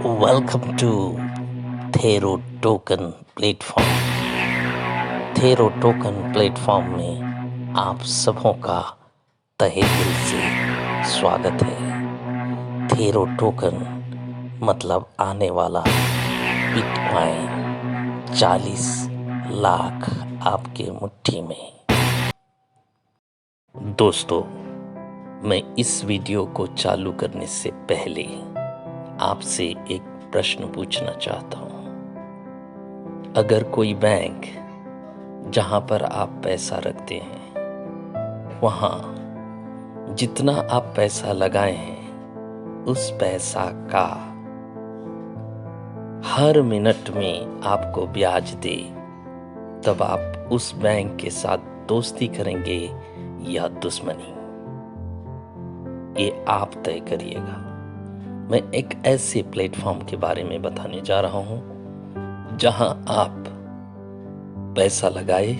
Welcome to Thero token platform. Thero token platform में आप सबों का तहे दिल से स्वागत है। थेरो टोकन मतलब आने वाला बिटकॉइन 40 लाख आपके मुट्ठी में। दोस्तों, मैं इस वीडियो को चालू करने से पहले आपसे एक प्रश्न पूछना चाहता हूं। अगर कोई बैंक जहां पर आप पैसा रखते हैं, वहां जितना आप पैसा लगाए हैं उस पैसा का हर मिनट में आपको ब्याज दे, तब आप उस बैंक के साथ दोस्ती करेंगे या दुश्मनी, ये आप तय करिएगा। मैं एक ऐसे प्लेटफॉर्म के बारे में बताने जा रहा हूं जहां आप पैसा लगाए,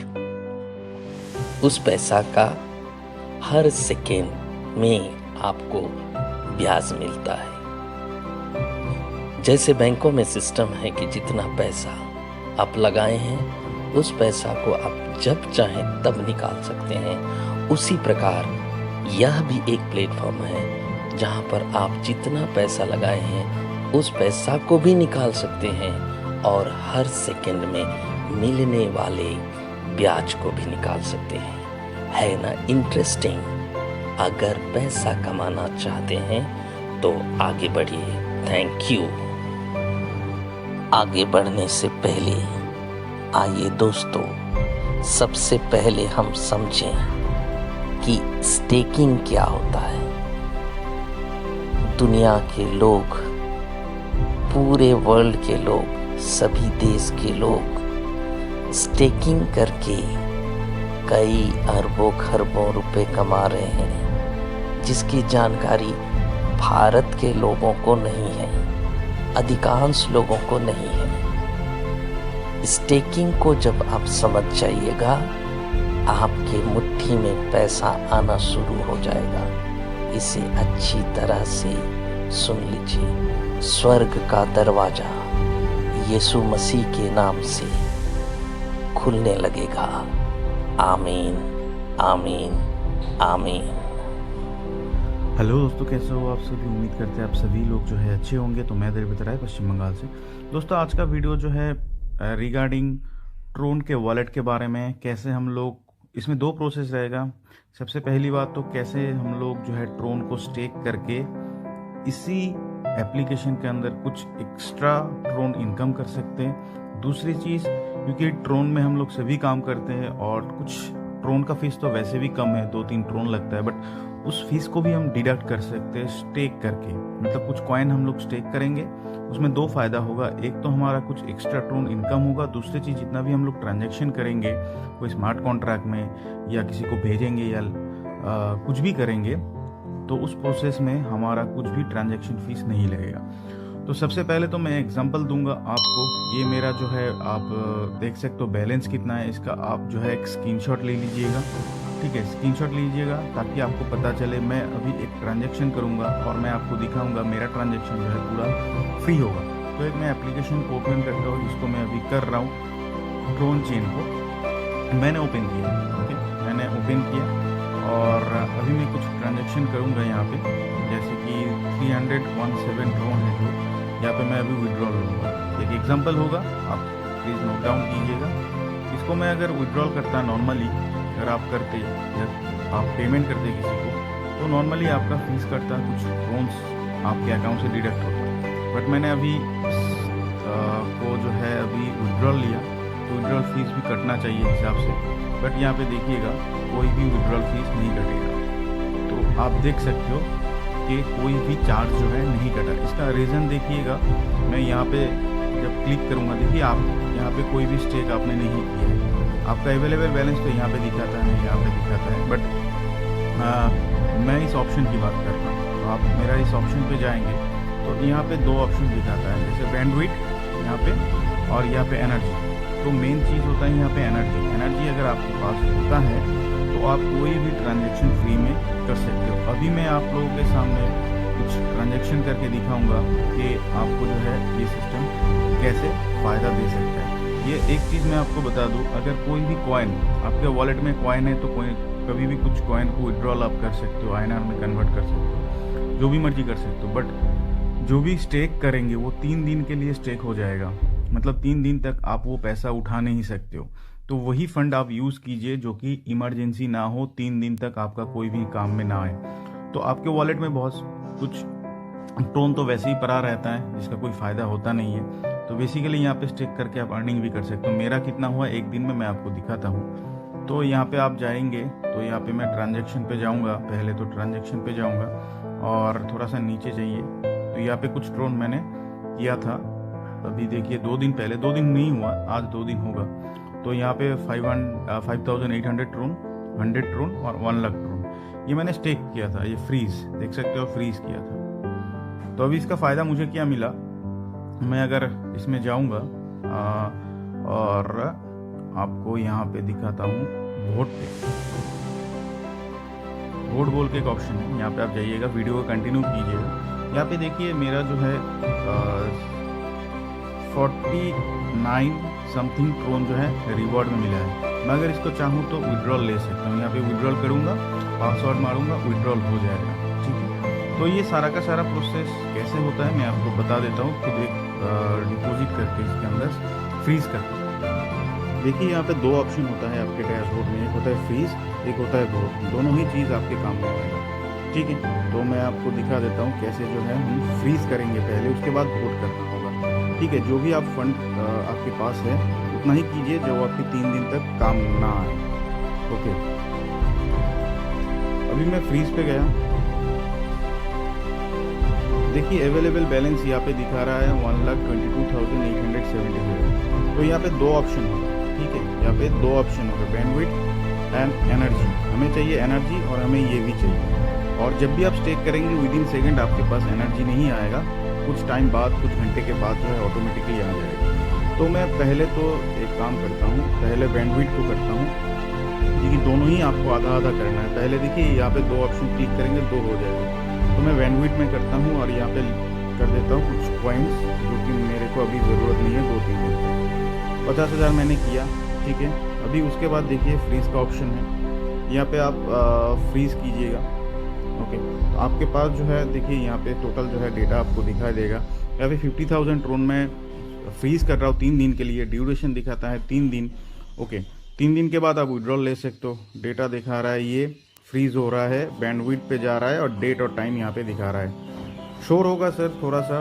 उस पैसा का हर सेकेंड में आपको ब्याज मिलता है। जैसे बैंकों में सिस्टम है कि जितना पैसा आप लगाए हैं उस पैसा को आप जब चाहें तब निकाल सकते हैं, उसी प्रकार यह भी एक प्लेटफॉर्म है जहां पर आप जितना पैसा लगाए हैं उस पैसा को भी निकाल सकते हैं और हर सेकंड में मिलने वाले ब्याज को भी निकाल सकते हैं। है ना इंटरेस्टिंग? अगर पैसा कमाना चाहते हैं तो आगे बढ़िए। Thank you. आगे बढ़ने से पहले आइए दोस्तों, सबसे पहले हम समझें कि स्टेकिंग क्या होता है। दुनिया के लोग, पूरे वर्ल्ड के लोग, सभी देश के लोग स्टेकिंग करके कई अरबों खरबों रुपए कमा रहे हैं, जिसकी जानकारी भारत के लोगों को नहीं है, अधिकांश लोगों को नहीं है। स्टेकिंग को जब आप समझ जाइएगा, आपके मुट्ठी में पैसा आना शुरू हो जाएगा। इसे अच्छी तरह से सुन लीजिए। स्वर्ग का दरवाजा यीशु मसीह के नाम से खुलने लगेगा। आमीन, आमीन, आमीन। हेलो दोस्तों, कैसे हो आप सभी? उम्मीद करते हैं आप सभी लोग जो है अच्छे होंगे। तो मैं दिलबीर राय, पश्चिम बंगाल से। दोस्तों, आज का वीडियो जो है रिगार्डिंग ट्रोन के वॉलेट के बारे में, कैसे हम लोग, इसमें दो प्रोसेस रहेगा। सबसे पहली बात तो कैसे हम लोग जो है ट्रोन को स्टेक करके इसी एप्लीकेशन के अंदर कुछ एक्स्ट्रा ट्रोन इनकम कर सकते हैं। दूसरी चीज़, क्योंकि ट्रोन में हम लोग सभी काम करते हैं और कुछ ट्रोन का फीस तो वैसे भी कम है, 2-3 ट्रोन लगता है, बट उस फीस को भी हम डिडक्ट कर सकते हैं स्टेक करके। मतलब कुछ कॉइन हम लोग स्टेक करेंगे, उसमें दो फायदा होगा। एक तो हमारा कुछ एक्स्ट्रा ट्रोन इनकम होगा, दूसरी चीज़ जितना भी हम लोग ट्रांजैक्शन करेंगे कोई स्मार्ट कॉन्ट्रैक्ट में या किसी को भेजेंगे या कुछ भी करेंगे, तो उस प्रोसेस में हमारा कुछ भी ट्रांजैक्शन फीस नहीं लगेगा। तो सबसे पहले तो मैं एग्जांपल दूंगा आपको। ये मेरा जो है, आप देख सकते हो बैलेंस कितना है इसका। आप जो है एक स्क्रीनशॉट ले लीजिएगा, ठीक है? स्क्रीनशॉट लीजिएगा ताकि आपको पता चले। मैं अभी एक ट्रांजैक्शन करूंगा और मैं आपको दिखाऊंगा मेरा ट्रांजैक्शन जो है पूरा फ्री होगा। तो एक मैं एप्लीकेशन को ओपन करता हूँ, जिसको मैं अभी कर रहा हूँ। ट्रोन चेन को मैंने ओपन किया, ओके, मैंने ओपन किया और अभी मैं कुछ ट्रांजैक्शन करूंगा यहाँ पे, जैसे कि 317 ट्रोन है जो यहाँ पे मैं अभी विड्रॉल लूँगा। एक एग्जांपल होगा, आप प्लीज़ नोट डाउन कीजिएगा। इसको मैं अगर विड्रॉल करता नॉर्मली, अगर आप करते या आप पेमेंट करते किसी को, तो नॉर्मली आपका फीस कटता, कुछ ट्रोन्स आपके अकाउंट से डिडक्ट होता। बट मैंने अभी को जो है अभी विड्रॉल लिया, तो विड्रॉल फीस भी कटना चाहिए हिसाब से। बट यहाँ पे देखिएगा कोई भी विड्रॉल फीस नहीं कटेगा। तो आप देख सकते हो कि कोई भी चार्ज जो है नहीं कटा। इसका रीज़न देखिएगा, मैं यहाँ पे जब क्लिक करूँगा, देखिए आप यहाँ पे कोई भी स्टेक आपने नहीं किया है। आपका अवेलेबल बैलेंस तो यहाँ पे दिखाता है, यहाँ पे दिखाता है, बट मैं इस ऑप्शन की बात कर रहा हूँ। तो आप मेरा इस ऑप्शन पे जाएंगे तो यहाँ पे दो ऑप्शन दिखाता है, जैसे बैंडविड्थ यहाँ पे और यहाँ पे एनर्जी। तो मेन चीज़ होता है यहाँ पे एनर्जी। एनर्जी अगर आपके पास होता है तो आप कोई भी ट्रांजैक्शन फ्री में कर सकते हो। अभी मैं आप लोगों के सामने कुछ ट्रांजैक्शन करके दिखाऊंगा कि आपको जो है ये सिस्टम कैसे फ़ायदा दे सकता है। ये एक चीज़ मैं आपको बता दूं, अगर कोई भी कॉइन आपके वॉलेट में कॉइन है तो कोई कभी भी कुछ कॉइन को विड्रॉल आप कर सकते हो, INR में कन्वर्ट कर सकते हो, जो भी मर्जी कर सकते हो। बट जो भी स्टेक करेंगे वो 3 दिन के लिए स्टेक हो जाएगा, मतलब 3 दिन तक आप वो पैसा उठा नहीं सकते हो। तो वही फंड आप यूज़ कीजिए जो कि इमरजेंसी ना हो, 3 दिन तक आपका कोई भी काम में ना आए। तो आपके वॉलेट में बहुत कुछ ट्रोन तो वैसे ही पड़ा रहता है जिसका कोई फ़ायदा होता नहीं है। तो बेसिकली यहाँ पे स्टेक करके आप अर्निंग भी कर सकते हो। मेरा कितना हुआ एक दिन में मैं आपको दिखाता हूँ। तो यहाँ पे आप जाएंगे तो यहाँ पे मैं ट्रांजैक्शन पे जाऊँगा, पहले तो ट्रांजैक्शन पे जाऊँगा और थोड़ा सा नीचे चाहिए। तो यहाँ पे कुछ ट्रोन मैंने किया था, अभी देखिए 2 दिन पहले, 2 दिन नहीं हुआ, आज 2 दिन होगा। तो यहाँ पे 5800 ट्रोन, 100 ट्रोन और 1 लाख ट्रोन ये मैंने स्टेक किया था। ये फ्रीज देख सकते हो, फ्रीज किया था। तो अभी इसका फ़ायदा मुझे क्या मिला, मैं अगर इसमें जाऊंगा और आपको यहाँ पे दिखाता हूँ वोट पे। वोट बोल के एक ऑप्शन है, यहाँ पे आप जाइएगा, वीडियो को कंटिन्यू कीजिएगा। यहाँ पे देखिए मेरा जो है 49 समथिंग ट्रोन जो है रिवॉर्ड में मिला है। मैं अगर इसको चाहूँ तो विड्रॉल ले सकता हूँ। यहाँ पे विड्रॉल करूँगा, पासवर्ड मारूंगा, विड्रॉल हो जाएगा। ठीक है, तो ये सारा का सारा प्रोसेस कैसे होता है मैं आपको बता देता हूँ। खुद एक डिपॉजिट करके इसके अंदर फ्रीज करके देखिए, यहाँ पे 2 ऑप्शन होता है आपके डैशबोर्ड में, एक होता है फ्रीज, एक होता है वोट। दोनों ही चीज़ आपके काम में आएगा। ठीक है, तो मैं आपको दिखा देता हूँ कैसे जो है हम फ्रीज करेंगे पहले, उसके बाद वोट करना होगा। ठीक है, जो भी आप फंड आपके पास है उतना ही कीजिए जो आपके 3 दिन तक काम ना आए। ओके, अभी मैं फ्रीज पे गया, देखिए अवेलेबल बैलेंस यहाँ पे दिखा रहा है 1,22,877। तो यहाँ पे 2 ऑप्शन होगा। ठीक है, यहाँ पे 2 ऑप्शन होगा, बैंडविड्थ एंड एनर्जी। हमें चाहिए एनर्जी और हमें ये भी चाहिए। और जब भी आप स्टेक करेंगे विदिन सेकंड आपके पास एनर्जी नहीं आएगा, कुछ टाइम बाद, कुछ घंटे के बाद जो है ऑटोमेटिकली आ जाएगा। तो मैं पहले तो एक काम करता हूँ, पहले बैंडविड्थ को करता हूँ, क्योंकि दोनों ही आपको आधा आधा करना है। पहले देखिए यहाँ पे 2 ऑप्शन क्लिक करेंगे, 2 हो जाएगा। तो मैं बैंडविड्थ में करता हूँ और यहाँ पे कर देता हूँ कुछ कॉइन्स जो कि मेरे को अभी ज़रूरत नहीं है। 2-3 दिन 50,000 मैंने किया। ठीक है, अभी उसके बाद देखिए फ्रीज का ऑप्शन है, यहाँ पे आप फ्रीज कीजिएगा। ओके, तो आपके पास जो है देखिए यहाँ पे टोटल जो है डेटा आपको दिखाई देगा। यहाँ पे 50,000 ट्रोन में फ्रीज कर रहा हूँ 3 दिन के लिए, ड्यूरेशन दिखाता है 3 दिन। ओके, 3 दिन के बाद आप विड्रॉल ले सकते हो। डेटा दिखा रहा है, ये फ्रीज हो रहा है, बैंडविड्थ पे जा रहा है और डेट और टाइम यहाँ पे दिखा रहा है। शोर होगा सर थोड़ा सा।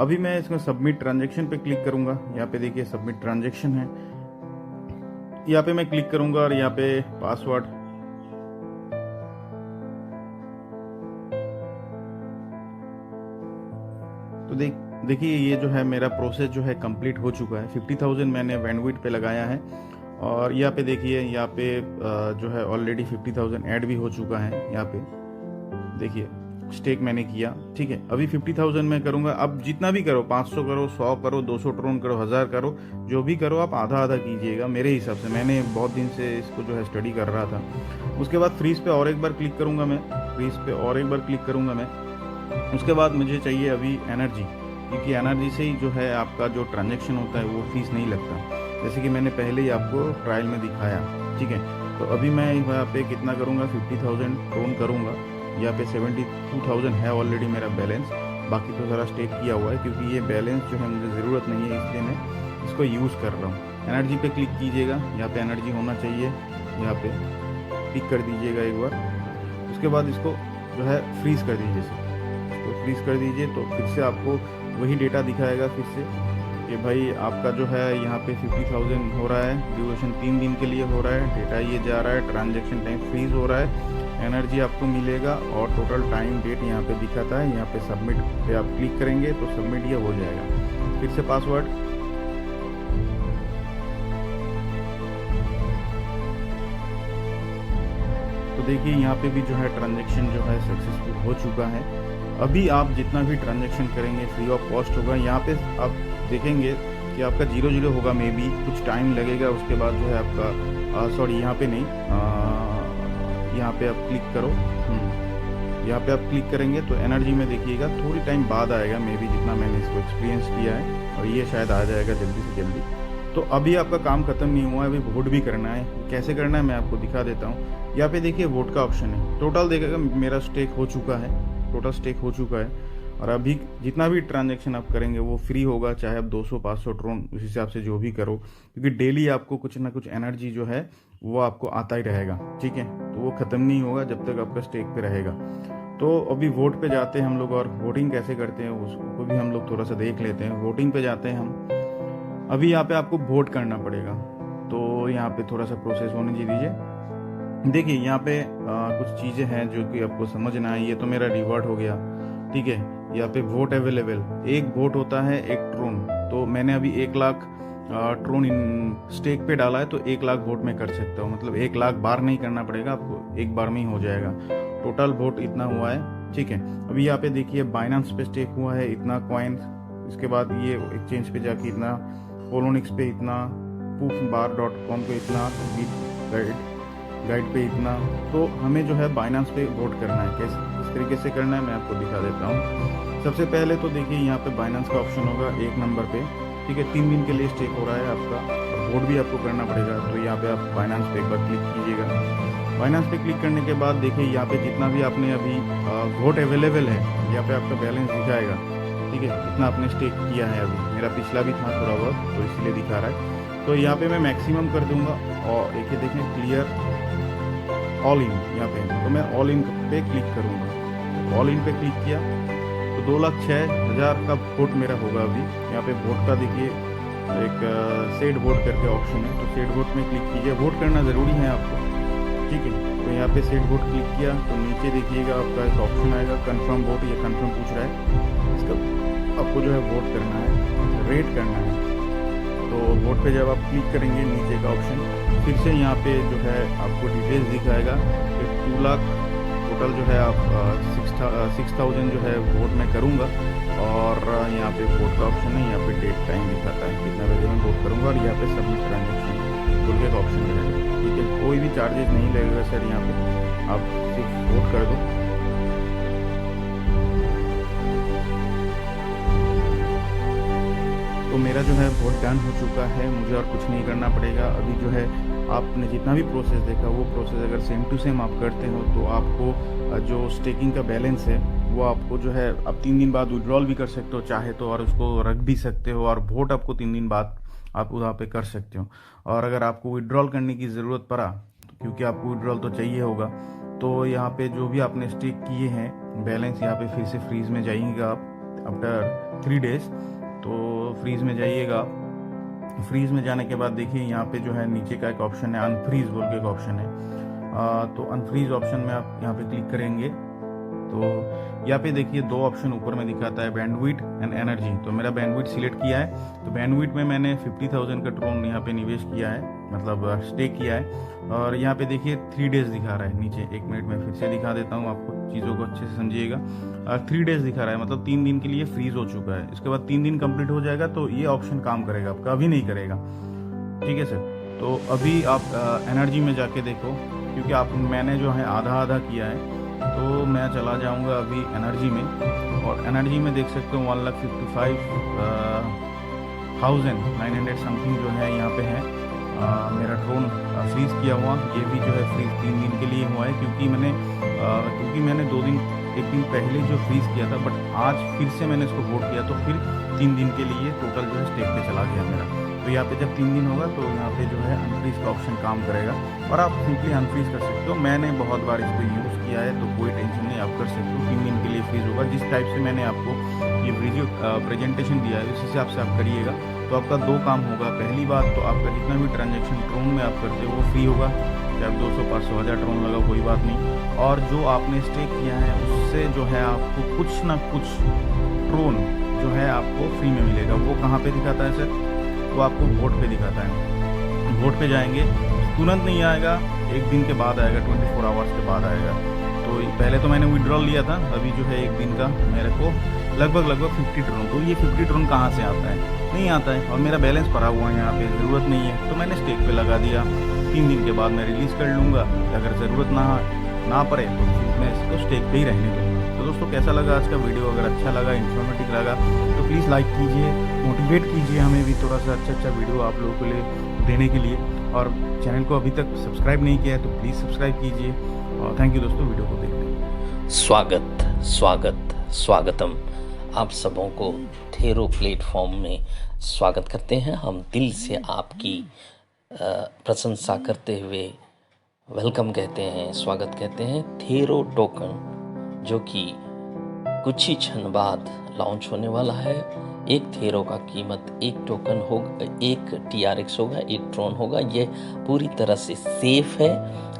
अभी मैं इसमें सबमिट ट्रांजैक्शन पे क्लिक करूंगा। यहाँ पे देखिए सबमिट ट्रांजैक्शन है, यहाँ पे मैं क्लिक करूंगा और यहाँ पे पासवर्ड, तो देखिए ये जो है मेरा प्रोसेस जो है कंप्लीट हो चुका है। 50,000 मैंने बैंडविड्थ पे लगाया है और यहाँ पे देखिए यहाँ पे जो है ऑलरेडी 50,000 ऐड भी हो चुका है। यहाँ पे देखिए स्टेक मैंने किया। ठीक है, अभी 50,000 मैं करूँगा। अब जितना भी करो, 500 करो, 100 करो, 200 ट्रोन करो, 1000 करो, जो भी करो आप आधा आधा कीजिएगा मेरे हिसाब से। मैंने बहुत दिन से इसको जो है स्टडी कर रहा था। उसके बाद फ्रीज पे और एक बार क्लिक करूँगा मैं, फ्रीज पे और एक बार क्लिक करूँगा मैं। उसके बाद मुझे चाहिए अभी एनर्जी, क्योंकि एनर्जी से ही जो है आपका जो ट्रांजेक्शन होता है वो फीस नहीं लगता, जैसे कि मैंने पहले ही आपको ट्रायल में दिखाया। ठीक है, तो अभी मैं यहाँ पे कितना करूँगा, 50,000 ट्रोन करूँगा। यहाँ पे 72,000 है ऑलरेडी मेरा बैलेंस, बाकी तो सारा स्टेक किया हुआ है, क्योंकि ये बैलेंस जो है मुझे ज़रूरत नहीं है, इसलिए मैं इसको यूज़ कर रहा हूँ। एनर्जी पे क्लिक कीजिएगा, यहाँ पे एनर्जी होना चाहिए, यहाँ पे क्लिक कर दीजिएगा एक बार। उसके बाद इसको जो है फ्रीज कर दीजिए। तो फ्रीज कर दीजिए तो फिर से आपको वही डेटा दिखाएगा फिर से कि भाई आपका जो है यहाँ पे 50,000 हो रहा है, ड्यूरेशन 3 दिन के लिए हो रहा है, डेटा ये जा रहा है, ट्रांजैक्शन टाइम फ्रीज हो रहा है, एनर्जी आपको मिलेगा और टोटल टाइम डेट यहाँ पे दिखाता है। यहाँ पे सबमिट पे आप क्लिक करेंगे तो सबमिट ये हो जाएगा। फिर से पासवर्ड, तो देखिए यहाँ पे भी जो है ट्रांजैक्शन जो है सक्सेसफुल हो चुका है। अभी आप जितना भी ट्रांजैक्शन करेंगे फ्री ऑफ कॉस्ट होगा। यहाँ पे आप देखेंगे कि आपका 0-0 होगा, मे बी कुछ टाइम लगेगा। उसके बाद जो है आपका सॉरी यहाँ पे नहीं, यहाँ पे आप क्लिक करो, यहाँ पे आप क्लिक करेंगे तो एनर्जी में देखिएगा थोड़ी टाइम बाद आएगा, मे बी जितना मैंने इसको एक्सपीरियंस किया है, और ये शायद आ जाएगा जल्दी से जल्दी। तो अभी आपका काम खत्म नहीं हुआ है, अभी वोट भी करना है। कैसे करना है मैं आपको दिखा देता हूँ। यहाँ पे देखिए वोट का ऑप्शन है, टोटल देखिएगा मेरा स्टेक हो चुका है, टोटल स्टेक हो चुका है। और अभी जितना भी ट्रांजैक्शन आप करेंगे वो फ्री होगा, चाहे आप 200-500 ट्रोन उस हिसाब से जो भी करो, क्योंकि डेली आपको कुछ ना कुछ एनर्जी जो है वो आपको आता ही रहेगा, ठीक है। तो वो ख़त्म नहीं होगा जब तक आपका स्टेक पे रहेगा। तो अभी वोट पे जाते हैं हम लोग, और वोटिंग कैसे करते हैं उसको भी हम लोग थोड़ा सा देख लेते हैं। वोटिंग पे जाते हैं हम। अभी यहाँ पे आपको वोट करना पड़ेगा, तो यहाँ पे थोड़ा सा प्रोसेस होने दीजिए। देखिए यहाँ पे कुछ चीज़ें हैं जो कि आपको समझना है। ये तो मेरा रिवॉर्ड हो गया, ठीक है। यहाँ पे वोट अवेलेबल, एक वोट होता है एक ट्रोन। तो मैंने अभी 1 लाख ट्रोन इन स्टेक पे डाला है, तो 1 लाख वोट में कर सकता हूँ। मतलब 1 लाख बार नहीं करना पड़ेगा आपको, एक बार में ही हो जाएगा। टोटल वोट इतना हुआ है, ठीक है। अभी यहाँ पे देखिए बाइनेंस पे स्टेक हुआ है इतना कॉइन, इसके बाद ये एक्सचेंज पे जाके इतना, पोलोनिक्स पे इतना, poofbar.com पे इतना, गाइड पे इतना। तो हमें जो है बाइनेंस पे वोट करना है। कैसे किस तरीके से करना है मैं आपको दिखा देता हूँ। सबसे पहले तो देखिए यहाँ पे बाइनेंस का ऑप्शन होगा 1 नंबर पे, ठीक है। 3 दिन के लिए स्टेक हो रहा है आपका, और वोट भी आपको करना पड़ेगा। तो यहाँ पे आप बाइनेंस पे एक बार क्लिक कीजिएगा। बाइनेंस पे क्लिक करने के बाद देखिए यहाँ पे जितना भी आपने अभी वोट अवेलेबल है, यहाँ पे आपका बैलेंस दिखाएगा, ठीक है। इतना आपने स्टेक किया है अभी, मेरा पिछला भी था थोड़ा बहुत, तो इसलिए दिखा रहा है। तो यहाँ पे मैं मैक्सिमम कर दूंगा, और एक देखें क्लियर ऑल इन, यहाँ पे तो मैं ऑल इन पे क्लिक करूँगा। ऑल इन पे क्लिक किया तो 2,06,000 का वोट मेरा होगा अभी। यहाँ पे वोट का देखिए एक सेट वोट करके ऑप्शन है, तो सेट वोट में क्लिक कीजिए। वोट करना ज़रूरी है आपको, ठीक है। तो यहाँ पे सेट वोट क्लिक किया तो नीचे देखिएगा आपका एक ऑप्शन आएगा कन्फर्म वोट, ये कन्फर्म पूछ रहा है। इसका आपको जो है वोट करना है, रेट करना है। तो वोट पे जब आप क्लिक करेंगे नीचे का ऑप्शन, फिर से यहाँ पे जो है आपको डिटेल्स दिखाएगा कि 2 लाख टोटल जो है आप 6,000 जो है वोट मैं करूँगा। और यहाँ पे वोट का ऑप्शन है, यहाँ पे डेट टाइम दिखाता है कितना बजे मैं वोट करूँगा, और यहाँ पे सबमिट ट्रांजेक्शन बोल के ऑप्शन रहेगा, ठीक है। कोई भी चार्जेस नहीं लगेगा सर, यहाँ पे आप सिर्फ वोट कर दो। तो मेरा जो है वोट डन हो चुका है, मुझे और कुछ नहीं करना पड़ेगा। अभी जो है आपने जितना भी प्रोसेस देखा वो प्रोसेस अगर सेम टू सेम आप करते हो तो आपको जो स्टेकिंग का बैलेंस है वो आपको जो है आप 3 दिन बाद विड्रॉल भी कर सकते हो चाहे तो, और उसको रख भी सकते हो, और वोट आपको 3 दिन बाद आप वहाँ पे कर सकते हो। और अगर आपको विड्रॉल करने की ज़रूरत पड़ा, क्योंकि आपको विड्रॉल तो चाहिए होगा, तो यहाँ पे जो भी आपने स्टेक किए हैं बैलेंस, यहाँ पे फिर से फ्रीज में जाइएगा आप आफ्टर 3 डेज। तो फ्रीज में जाइएगा। फ्रीज में जाने के बाद देखिए यहाँ पे जो है नीचे का एक ऑप्शन है अनफ्रीज बोल के एक ऑप्शन है। तो अनफ्रीज ऑप्शन में आप यहाँ पे क्लिक करेंगे तो यहाँ पे देखिए 2 ऑप्शन ऊपर में दिखाता है, बैंडविड्थ एंड एनर्जी। तो मेरा बैंडविड्थ सिलेक्ट किया है, तो बैंडविड्थ में मैंने 50,000 का ट्रोन यहाँ पे निवेश किया है, मतलब स्टेक किया है। और यहाँ पे देखिए 3 डेज दिखा रहा है नीचे। 1 मिनट में फिर से दिखा देता हूँ आपको, चीज़ों को अच्छे से समझिएगा। 3 डेज दिखा रहा है, मतलब 3 दिन के लिए फ्रीज हो चुका है। इसके बाद 3 दिन कंप्लीट हो जाएगा तो ये ऑप्शन काम करेगा आपका, अभी नहीं करेगा, ठीक है सर। तो अभी आप एनर्जी में जाके देखो, क्योंकि मैंने जो है आधा आधा किया है, तो मैं चला जाऊंगा अभी एनर्जी में। और एनर्जी में देख सकते हो 1,55,900 समथिंग जो है यहाँ पे है मेरा ड्रोन फ्रीज किया हुआ। ये भी जो है फ्रीज 3 दिन के लिए हुआ है, क्योंकि मैंने 1 दिन पहले जो फ्रीज किया था, बट आज फिर से मैंने इसको वोट किया तो फिर 3 दिन के लिए टोटल जो है स्टेक पे चला गया मेरा। तो यहाँ पे जब 3 दिन होगा तो यहाँ पे जो है अनफ्रीज का ऑप्शन काम करेगा, और आप सिंपली अनफ्रीज कर सकते हो। मैंने बहुत बार इसको यूज़ किया है, तो कोई टेंशन नहीं, आप कर सकते हो। 3 दिन के लिए फ्रीज होगा। जिस टाइप से मैंने आपको ये वीडियो प्रेजेंटेशन दिया है उस हिसाब से आप करिएगा, तो आपका 2 काम होगा। पहली बात तो आपका जितना भी ट्रांजेक्शन ट्रोन में आप करते हो वो फ्री होगा, चाहे 200, 500, 1000 ट्रोन लगा कोई बात नहीं। और जो आपने स्टेक किया है उससे जो है आपको कुछ ना कुछ ट्रोन जो है आपको फ्री में मिलेगा। वो कहाँ पे दिखाता है सर? वो आपको वोट पे दिखाता है। वोट पे जाएंगे, तुरंत नहीं आएगा, 1 दिन के बाद आएगा, 24 आवर्स के बाद आएगा। तो पहले तो मैंने विड्रॉल लिया था, अभी जो है 1 दिन का मेरे को लगभग 50 ट्रोन। तो ये 50 ट्रोन कहाँ से आता है? नहीं आता है, और मेरा बैलेंस भरा हुआ है, यहाँ पे ज़रूरत नहीं है, तो मैंने स्टेक पे लगा दिया। 3 दिन के बाद मैं रिलीज़ कर लूँगा। अगर ज़रूरत ना पड़े तो फिर मैं तो स्टेक पे ही रहने दूंगा। तो दोस्तों कैसा लगा आज का वीडियो? अगर अच्छा लगा, इन्फॉर्मेटिव लगा तो प्लीज़ लाइक कीजिए, मोटिवेट कीजिए हमें भी थोड़ा सा अच्छा वीडियो आप लोगों के लिए देने के लिए। और चैनल को अभी तक सब्सक्राइब नहीं किया है तो प्लीज़ सब्सक्राइब कीजिए। और थैंक यू दोस्तों वीडियो को देखने के लिए। स्वागतम आप सबों को थेरो प्लेटफॉर्म में स्वागत करते हैं। हम दिल से आपकी प्रशंसा करते हुए वेलकम कहते हैं, स्वागत कहते हैं। थेरो टोकन जो कि कुछ ही क्षण बाद लॉन्च होने वाला है। एक थेरो का कीमत एक टोकन होगा, एक TRX होगा, एक ट्रोन होगा। ये पूरी तरह से सेफ है।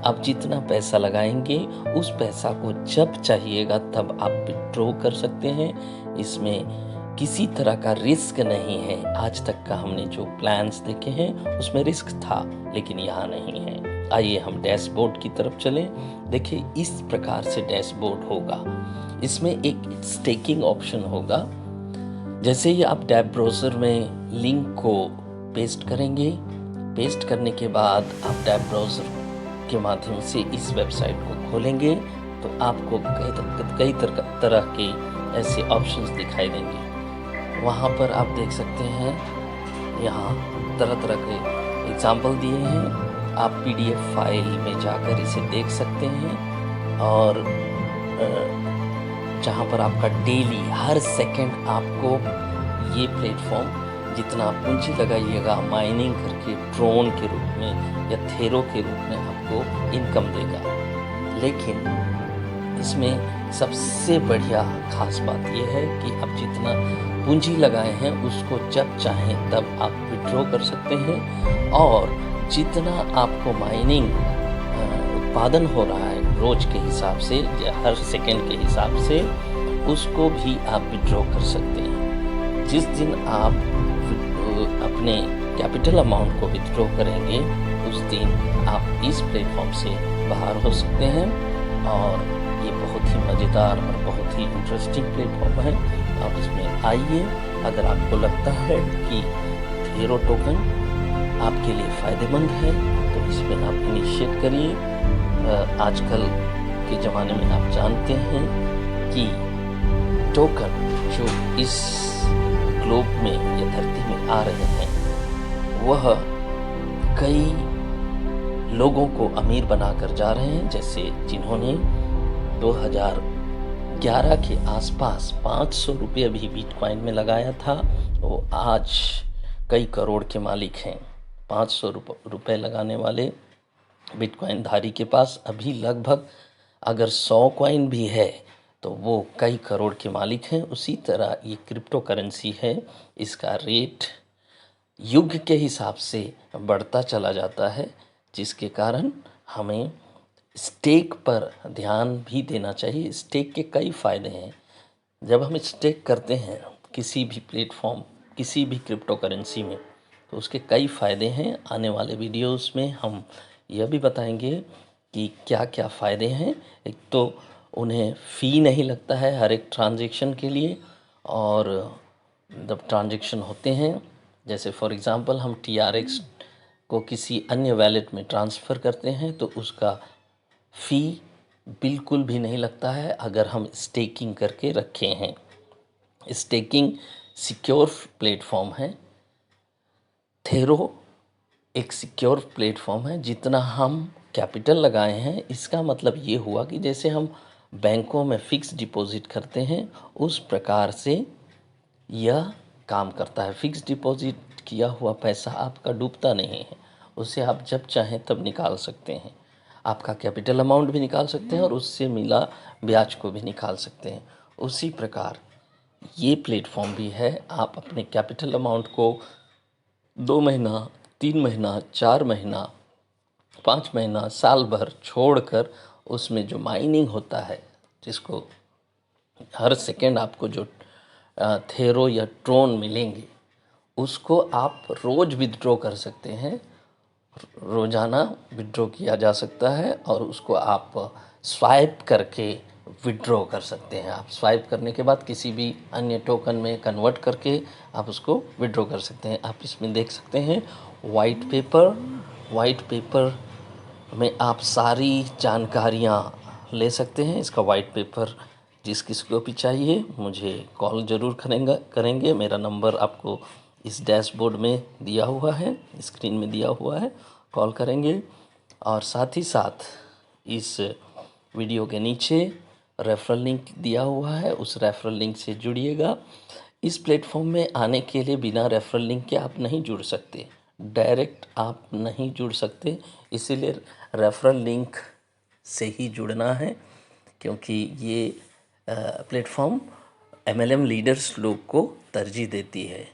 आप जितना पैसा लगाएंगे उस पैसा को जब चाहिएगा तब आप विड्रॉ कर सकते हैं। इसमें किसी तरह का रिस्क नहीं है। आज तक का हमने जो प्लान्स देखे हैं उसमें रिस्क था, लेकिन यहाँ नहीं है। आइए हम डैशबोर्ड की तरफ चलें। देखिए इस प्रकार से डैशबोर्ड होगा। इसमें एक स्टेकिंग ऑप्शन होगा। जैसे ही आप टैब ब्राउज़र में लिंक को पेस्ट करेंगे, पेस्ट करने के बाद आप टैब ब्राउज़र के माध्यम से इस वेबसाइट को खोलेंगे तो आपको कई तरह के ऐसे ऑप्शंस दिखाई देंगे। वहाँ पर आप देख सकते हैं, यहाँ तरह के एग्जाम्पल दिए हैं। आप PDF फाइल में जाकर इसे देख सकते हैं। और जहाँ पर आपका डेली हर सेकंड आपको ये प्लेटफॉर्म जितना पूंजी लगाइएगा माइनिंग करके ट्रोन के रूप में या थेरो के रूप में आपको इनकम देगा। लेकिन इसमें सबसे बढ़िया खास बात यह है कि आप जितना पूंजी लगाए हैं उसको जब चाहें तब आप विड्रॉ कर सकते हैं। और जितना आपको माइनिंग उत्पादन हो रहा है रोज के हिसाब से या हर सेकंड के हिसाब से, उसको भी आप विड्रॉ कर सकते हैं। जिस दिन आप अपने कैपिटल अमाउंट को विड्रॉ करेंगे उस दिन आप इस प्लेटफॉर्म से बाहर हो सकते हैं। और ये बहुत ही मज़ेदार और बहुत ही इंटरेस्टिंग प्लेटफॉर्म है। आप इसमें आइए। अगर आपको लगता है कि थेरो टोकन आपके लिए फ़ायदेमंद है तो इसमें आप इनिशिएट करिए। आजकल के ज़माने में आप जानते हैं कि टोकन जो इस ग्लोब में या धरती में आ रहे हैं वह कई लोगों को अमीर बनाकर जा रहे हैं। जैसे जिन्होंने 2011 के आसपास 500 रुपये भी बिटकॉइन में लगाया था, वो आज कई करोड़ के मालिक हैं। 500 रुपये लगाने वाले बिटकॉइन धारी के पास अभी लगभग अगर 100 कॉइन भी है तो वो कई करोड़ के मालिक हैं। उसी तरह ये क्रिप्टो करेंसी है, इसका रेट युग के हिसाब से बढ़ता चला जाता है, जिसके कारण हमें स्टेक पर ध्यान भी देना चाहिए। स्टेक के कई फ़ायदे हैं। जब हम स्टेक करते हैं किसी भी प्लेटफॉर्म, किसी भी क्रिप्टो करेंसी में, तो उसके कई फ़ायदे हैं। आने वाले वीडियोस में हम यह भी बताएंगे कि क्या क्या फ़ायदे हैं। एक तो उन्हें फ़ी नहीं लगता है हर एक ट्रांजैक्शन के लिए। और जब ट्रांजैक्शन होते हैं, जैसे फॉर एग्ज़ाम्पल हम TRX को किसी अन्य वैलेट में ट्रांसफ़र करते हैं तो उसका फ़ी बिल्कुल भी नहीं लगता है अगर हम स्टेकिंग करके रखे हैं। स्टेकिंग सिक्योर प्लेटफॉर्म है। थेरो एक सिक्योर प्लेटफॉर्म है। जितना हम कैपिटल लगाए हैं इसका मतलब ये हुआ कि जैसे हम बैंकों में फ़िक्स डिपॉज़िट करते हैं उस प्रकार से यह काम करता है। फ़िक्स डिपॉज़िट किया हुआ पैसा आपका डूबता नहीं है, उसे आप जब चाहें तब निकाल सकते हैं। आपका कैपिटल अमाउंट भी निकाल सकते हैं और उससे मिला ब्याज को भी निकाल सकते हैं। उसी प्रकार ये प्लेटफॉर्म भी है। आप अपने कैपिटल अमाउंट को 2 महीना, 3 महीना, 4 महीना, 5 महीना, साल भर छोड़कर उसमें जो माइनिंग होता है, जिसको हर सेकेंड आपको जो थेरो या ट्रोन मिलेंगे उसको आप रोज़ विड्रॉ कर सकते हैं। रोज़ाना विड्रॉ किया जा सकता है और उसको आप स्वाइप करके विड्रॉ कर सकते हैं। आप स्वाइप करने के बाद किसी भी अन्य टोकन में कन्वर्ट करके आप उसको विड्रॉ कर सकते हैं। आप इसमें देख सकते हैं वाइट पेपर में आप सारी जानकारियाँ ले सकते हैं। इसका वाइट पेपर जिस किसी को भी चाहिए मुझे कॉल ज़रूर करेंगे। मेरा नंबर आपको इस डैशबोर्ड में दिया हुआ है, स्क्रीन में दिया हुआ है, कॉल करेंगे। और साथ ही साथ इस वीडियो के नीचे रेफरल लिंक दिया हुआ है, उस रेफरल लिंक से जुड़िएगा। इस प्लेटफॉर्म में आने के लिए बिना रेफरल लिंक के आप नहीं जुड़ सकते, डायरेक्ट आप नहीं जुड़ सकते, इसीलिए रेफरल लिंक से ही जुड़ना है, क्योंकि ये प्लेटफॉर्म MLM लीडर्स लोग को तरजीह देती है।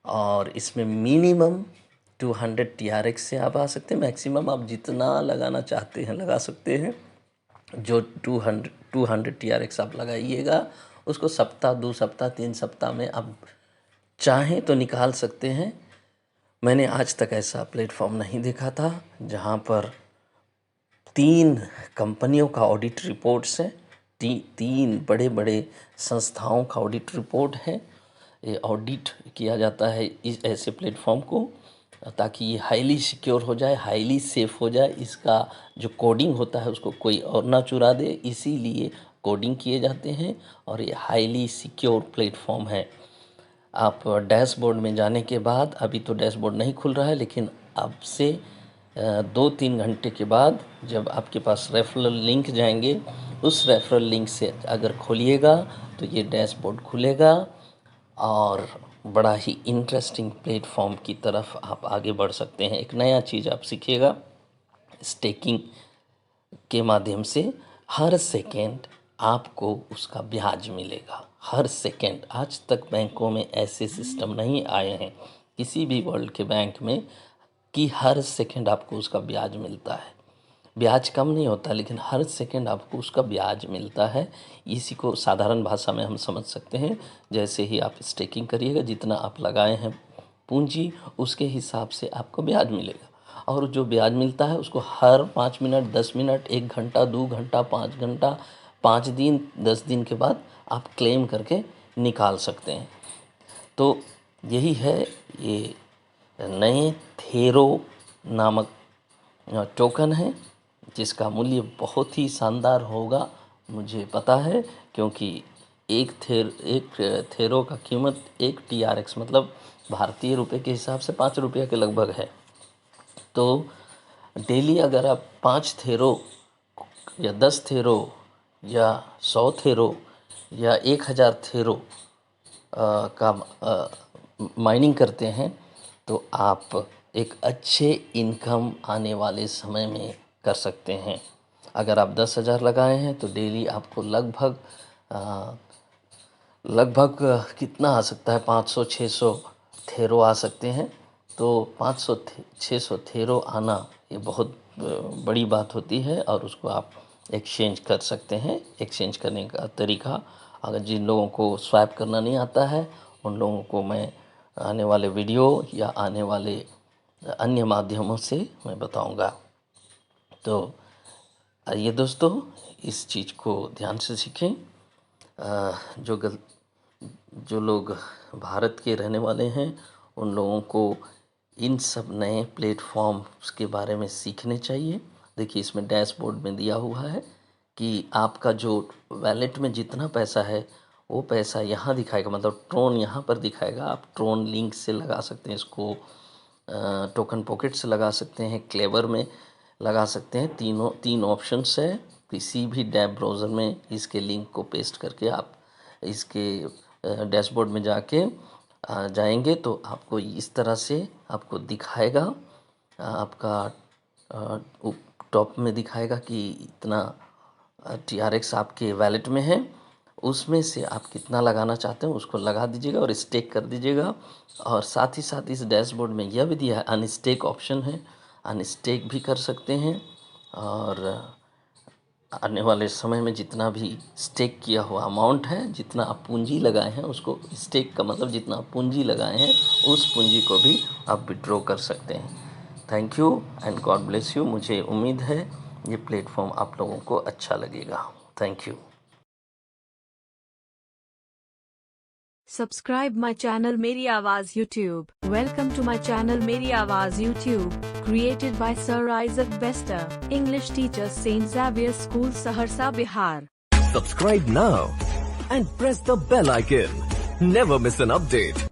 और इसमें मिनिमम 200 TRX से आप आ सकते हैं, मैक्सिमम आप जितना लगाना चाहते हैं लगा सकते हैं। जो 200 TRX आप लगाइएगा उसको सप्ताह, 2 सप्ताह, 3 सप्ताह में आप चाहें तो निकाल सकते हैं। मैंने आज तक ऐसा प्लेटफॉर्म नहीं देखा था जहां पर 3 कंपनियों का ऑडिट रिपोर्ट्स है, 3 बड़े बड़े संस्थाओं का ऑडिट रिपोर्ट है। ये ऑडिट किया जाता है इस ऐसे प्लेटफॉर्म को, ताकि ये हाईली सिक्योर हो जाए, हाईली सेफ हो जाए। इसका जो कोडिंग होता है उसको कोई और ना चुरा दे, इसीलिए कोडिंग किए जाते हैं। और ये हाईली सिक्योर प्लेटफॉर्म है। आप डैशबोर्ड में जाने के बाद, अभी तो डैशबोर्ड नहीं खुल रहा है, लेकिन अब से 2-3 घंटे के बाद जब आपके पास रेफरल लिंक जाएंगे, उस रेफरल लिंक से अगर खोलिएगा तो ये डैशबोर्ड खुलेगा और बड़ा ही इंटरेस्टिंग प्लेटफॉर्म की तरफ आप आगे बढ़ सकते हैं। एक नया चीज़ आप सीखिएगा स्टेकिंग के माध्यम से। हर सेकेंड आपको उसका ब्याज मिलेगा, हर सेकेंड। आज तक बैंकों में ऐसे सिस्टम नहीं आए हैं किसी भी वर्ल्ड के बैंक में कि हर सेकेंड आपको उसका ब्याज मिलता है। ब्याज कम नहीं होता, लेकिन हर सेकंड आपको उसका ब्याज मिलता है। इसी को साधारण भाषा में हम समझ सकते हैं, जैसे ही आप स्टेकिंग करिएगा, जितना आप लगाए हैं पूंजी, उसके हिसाब से आपको ब्याज मिलेगा। और जो ब्याज मिलता है उसको हर 5 मिनट, 10 मिनट, 1 घंटा, 2 घंटा, 5 घंटा, 5 दिन, 10 दिन के बाद आप क्लेम करके निकाल सकते हैं। तो यही है, ये नए थेरो नामक टोकन है, जिसका मूल्य बहुत ही शानदार होगा, मुझे पता है, क्योंकि एक थेरो का कीमत 1 TRX मतलब भारतीय रुपए के हिसाब से 5 रुपये के लगभग है। तो डेली अगर आप 5 थेरो या 10 थेरो या 100 थेरो या 1000 थेरो का माइनिंग करते हैं तो आप एक अच्छे इनकम आने वाले समय में कर सकते हैं। अगर आप 10,000 लगाए हैं तो डेली आपको लगभग कितना आ सकता है, 500-600 थेरो आ सकते हैं। तो 500-600 थेरो आना ये बहुत बड़ी बात होती है, और उसको आप एक्सचेंज कर सकते हैं। एक्सचेंज करने का तरीका, अगर जिन लोगों को स्वैप करना नहीं आता है उन लोगों को मैं आने वाले वीडियो या आने वाले अन्य माध्यमों से मैं बताऊंगा। तो आइए दोस्तों, इस चीज़ को ध्यान से सीखें। जो लोग भारत के रहने वाले हैं उन लोगों को इन सब नए प्लेटफॉर्म्स के बारे में सीखने चाहिए। देखिए, इसमें डैशबोर्ड में दिया हुआ है कि आपका जो वैलेट में जितना पैसा है वो पैसा यहाँ दिखाएगा, मतलब ट्रोन यहाँ पर दिखाएगा। आप ट्रोन लिंक से लगा सकते हैं इसको, टोकन पॉकेट से लगा सकते हैं, क्लेवर में लगा सकते हैं। तीन ऑप्शंस है। किसी भी टैब ब्राउज़र में इसके लिंक को पेस्ट करके आप इसके डैशबोर्ड में जाके जाएंगे तो आपको इस तरह से आपको दिखाएगा। आपका टॉप में दिखाएगा कि इतना TRX आपके वैलेट में है, उसमें से आप कितना लगाना चाहते हैं उसको लगा दीजिएगा और स्टेक कर दीजिएगा। और साथ ही साथ इस डैशबोर्ड में यह भी दिया है, अनस्टेक ऑप्शन है, अनस्टेक भी कर सकते हैं। और आने वाले समय में जितना भी स्टेक किया हुआ अमाउंट है, जितना आप पूंजी लगाए हैं उसको, स्टेक का मतलब जितना आप पूंजी लगाए हैं उस पूंजी को भी आप विड्रॉ कर सकते हैं। Thank you and God bless you. मुझे उम्मीद है ये प्लेटफॉर्म आप लोगों को अच्छा लगेगा। Thank you. Subscribe my channel Meri Awaaz YouTube. Welcome to my channel Meri Awaaz YouTube. Created by Sir Isaac Bester, English teacher, St. Xavier School, Saharsa, Bihar. Subscribe now and press the bell icon. Never miss an update.